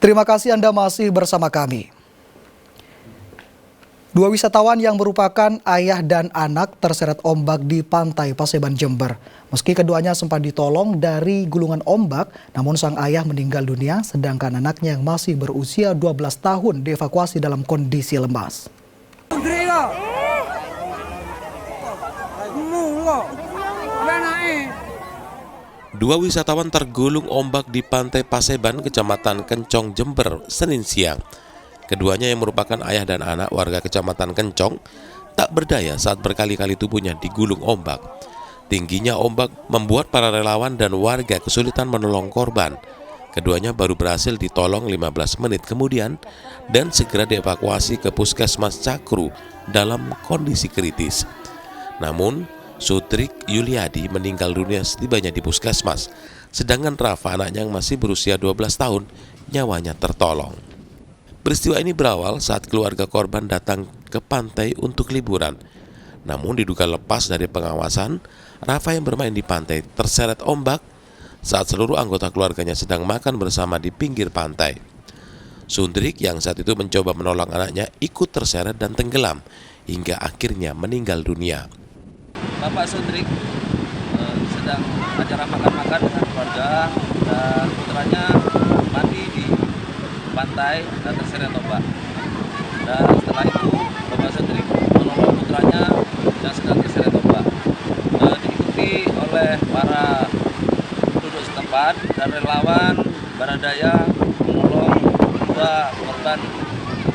Terima kasih Anda masih bersama kami. Dua wisatawan yang merupakan ayah dan anak terseret ombak di pantai Paseban, Jember. Meski keduanya sempat ditolong dari gulungan ombak, namun sang ayah meninggal dunia, sedangkan anaknya yang masih berusia 12 tahun dievakuasi dalam kondisi lemas. Dua wisatawan tergulung ombak di pantai Paseban, Kecamatan Kencong, Jember, Senin siang. Keduanya yang merupakan ayah dan anak warga Kecamatan Kencong tak berdaya saat berkali-kali tubuhnya digulung ombak. Tingginya ombak membuat para relawan dan warga kesulitan menolong korban. Keduanya baru berhasil ditolong 15 menit kemudian dan segera dievakuasi ke Puskesmas Cakru dalam kondisi kritis. Namun, Sutrik Yuliadi meninggal dunia setibanya di puskesmas, sedangkan Rafa, anaknya yang masih berusia 12 tahun, nyawanya tertolong. Peristiwa ini berawal saat keluarga korban datang ke pantai untuk liburan. Namun diduga lepas dari pengawasan, Rafa yang bermain di pantai terseret ombak saat seluruh anggota keluarganya sedang makan bersama di pinggir pantai. Sundrik yang saat itu mencoba menolong anaknya ikut terseret dan tenggelam hingga akhirnya meninggal dunia. Bapak Sundrik sedang acara makan-makan dengan keluarga dan putranya mandi di pantai dan terseret ombak. Dan setelah itu Bapak Sundrik menolong putranya yang sedang terseret ombak. Diikuti oleh para penduduk setempat dan relawan Baradaya menolong dua korban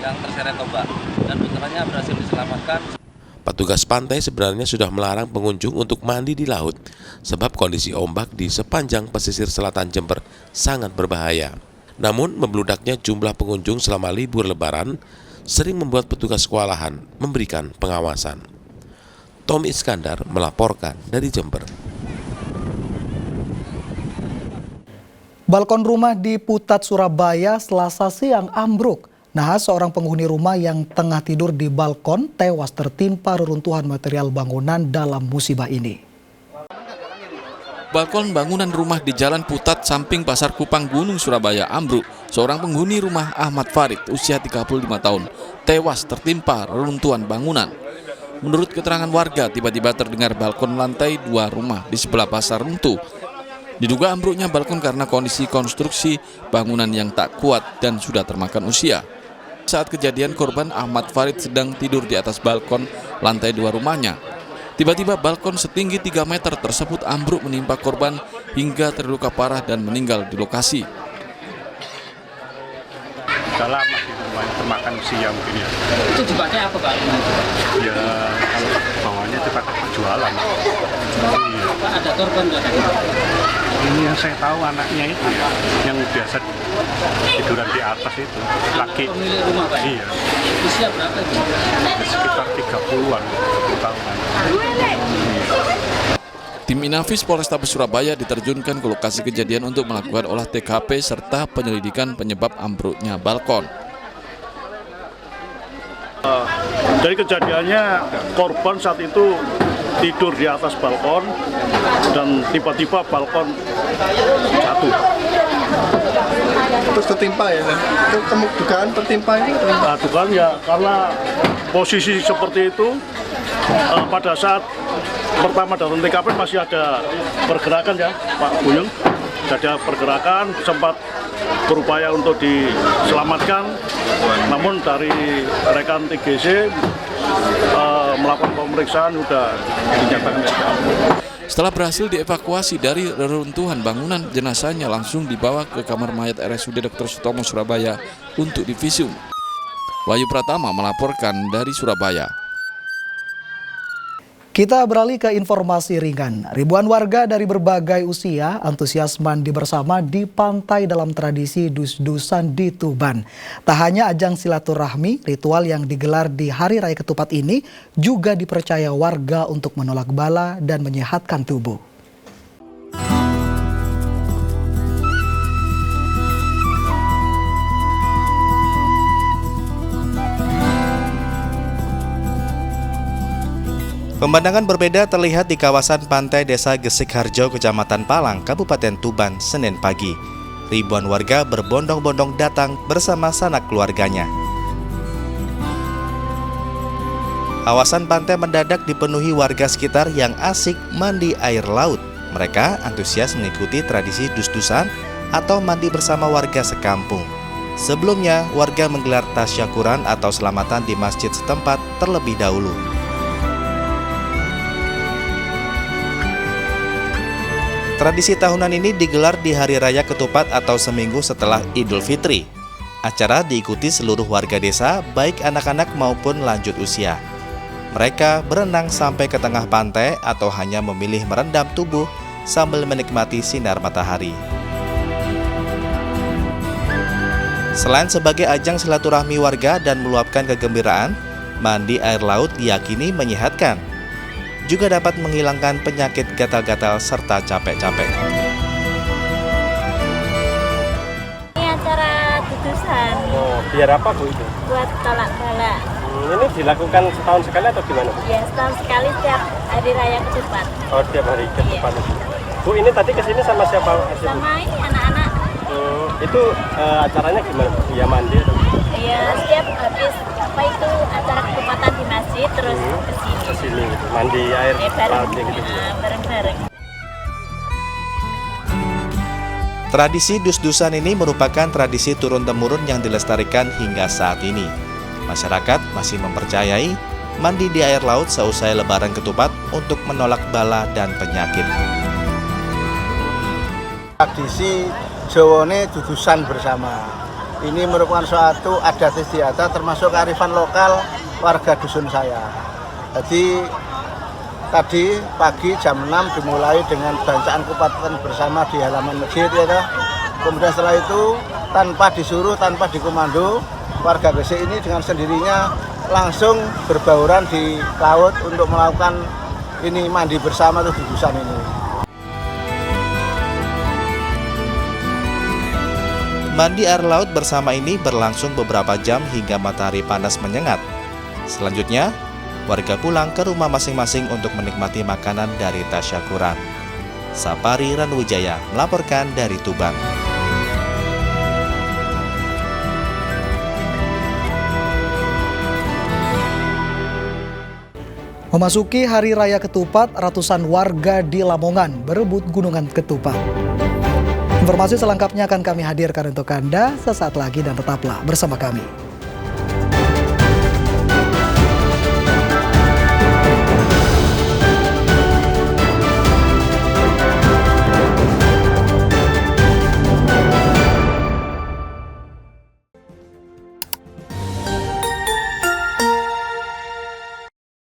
yang terseret ombak dan putranya berhasil diselamatkan. Petugas pantai sebenarnya sudah melarang pengunjung untuk mandi di laut sebab kondisi ombak di sepanjang pesisir selatan Jember sangat berbahaya. Namun membludaknya jumlah pengunjung selama libur lebaran sering membuat petugas kewalahan memberikan pengawasan. Tommy Iskandar melaporkan dari Jember. Balkon rumah di Putat, Surabaya Selasa siang ambruk. Nah, seorang penghuni rumah yang tengah tidur di balkon tewas tertimpa reruntuhan material bangunan dalam musibah ini. Balkon bangunan rumah di Jalan Putat, samping Pasar Kupang, Gunung Surabaya ambruk. Seorang penghuni rumah Ahmad Farid, usia 35 tahun, tewas tertimpa reruntuhan bangunan. Menurut keterangan warga, tiba-tiba terdengar balkon lantai 2 rumah di sebelah pasar runtuh. Diduga ambruknya balkon karena kondisi konstruksi bangunan yang tak kuat dan sudah termakan usia. Saat kejadian, korban Ahmad Farid sedang tidur di atas balkon lantai 2 rumahnya. Tiba-tiba balkon setinggi 3 meter tersebut ambruk menimpa korban hingga terluka parah dan meninggal di lokasi. Sudah lama di rumahnya termakan usia mungkin ya. Itu dipakai apa Pak? Ya kalau bawahnya dipakai jualan. Iya. Pak, ada korban nggak tadi? Ini yang saya tahu anaknya itu ya, yang biasa tiduran di atas itu. Laki. Pemilik rumah Pak? Iya. Usia berapa itu? Sekitar 30-an, 30 tahunan. Iya. Tim Inafis Polrestabes Surabaya diterjunkan ke lokasi kejadian untuk melakukan olah TKP serta penyelidikan penyebab ambruknya balkon. Dari kejadiannya korban saat itu tidur di atas balkon dan tiba-tiba balkon jatuh. Terus tertimpa ya? Itu dugaan tertimpa ini? Dugaan ya karena posisi seperti itu pada saat pertama datang TKP masih ada pergerakan ya Pak Buyung. Ada pergerakan, sempat berupaya untuk diselamatkan, namun dari rekan TGC melakukan pemeriksaan sudah dinyatakan gagal. Setelah berhasil dievakuasi dari reruntuhan bangunan, jenazahnya langsung dibawa ke kamar mayat RSUD Dr. Sutomo Surabaya untuk divisum. Wahyu Pratama melaporkan dari Surabaya. Kita beralih ke informasi ringan. Ribuan warga dari berbagai usia antusias mandi bersama di pantai dalam tradisi dus-dusan di Tuban. Tak hanya ajang silaturahmi, ritual yang digelar di Hari Raya Ketupat ini juga dipercaya warga untuk menolak bala dan menyehatkan tubuh. Pemandangan berbeda terlihat di kawasan pantai Desa Gesik Harjo, Kecamatan Palang, Kabupaten Tuban, Senin pagi. ribuan warga berbondong-bondong datang bersama sanak keluarganya. Kawasan pantai mendadak dipenuhi warga sekitar yang asik mandi air laut. Mereka antusias mengikuti tradisi dus-dusan atau mandi bersama warga sekampung. Sebelumnya, warga menggelar tasyakuran atau selamatan di masjid setempat terlebih dahulu. Tradisi tahunan ini digelar di Hari Raya Ketupat atau seminggu setelah Idul Fitri. Acara diikuti seluruh warga desa, baik anak-anak maupun lanjut usia. Mereka berenang sampai ke tengah pantai atau hanya memilih merendam tubuh sambil menikmati sinar matahari. Selain sebagai ajang silaturahmi warga dan meluapkan kegembiraan, mandi air laut diyakini menyehatkan. Juga dapat menghilangkan penyakit gatal-gatal serta capek-capek. Ini acara dudusan. Oh, biar apa Bu itu? Buat tolak bala. Ini dilakukan setahun sekali atau gimana Bu? Ya, setahun sekali setiap hari raya Ketupat. Oh, tiap hari Ketupat. Bu, ini tadi kesini sama siapa? Sama ini anak-anak. Itu acaranya gimana? Ya mandi atau? Iya, setiap habis apa itu acara ketupatan di masjid terus kesini. Kesini gitu, mandi air laut gitu. Bareng-bareng. Tradisi dus-dusan ini merupakan tradisi turun-temurun yang dilestarikan hingga saat ini. Masyarakat masih mempercayai mandi di air laut seusai Lebaran Ketupat untuk menolak bala dan penyakit. Tradisi Jawane dudusan bersama. Ini merupakan suatu adat istiadat termasuk kearifan lokal warga dusun saya. Jadi tadi pagi jam 6 dimulai dengan bacaan kupatan bersama di halaman masjid ya toh. Kemudian setelah itu tanpa disuruh, tanpa dikomando, warga desa ini dengan sendirinya langsung berbauran di laut untuk melakukan ini mandi bersama tuh dudusan ini. Mandi air laut bersama ini berlangsung beberapa jam hingga matahari panas menyengat. Selanjutnya, warga pulang ke rumah masing-masing untuk menikmati makanan dari tasyakuran. Sapari Ranuwijaya melaporkan dari Tuban. Memasuki Hari Raya Ketupat, ratusan warga di Lamongan berebut gunungan ketupat. Informasi selengkapnya akan kami hadirkan untuk Anda sesaat lagi dan tetaplah bersama kami.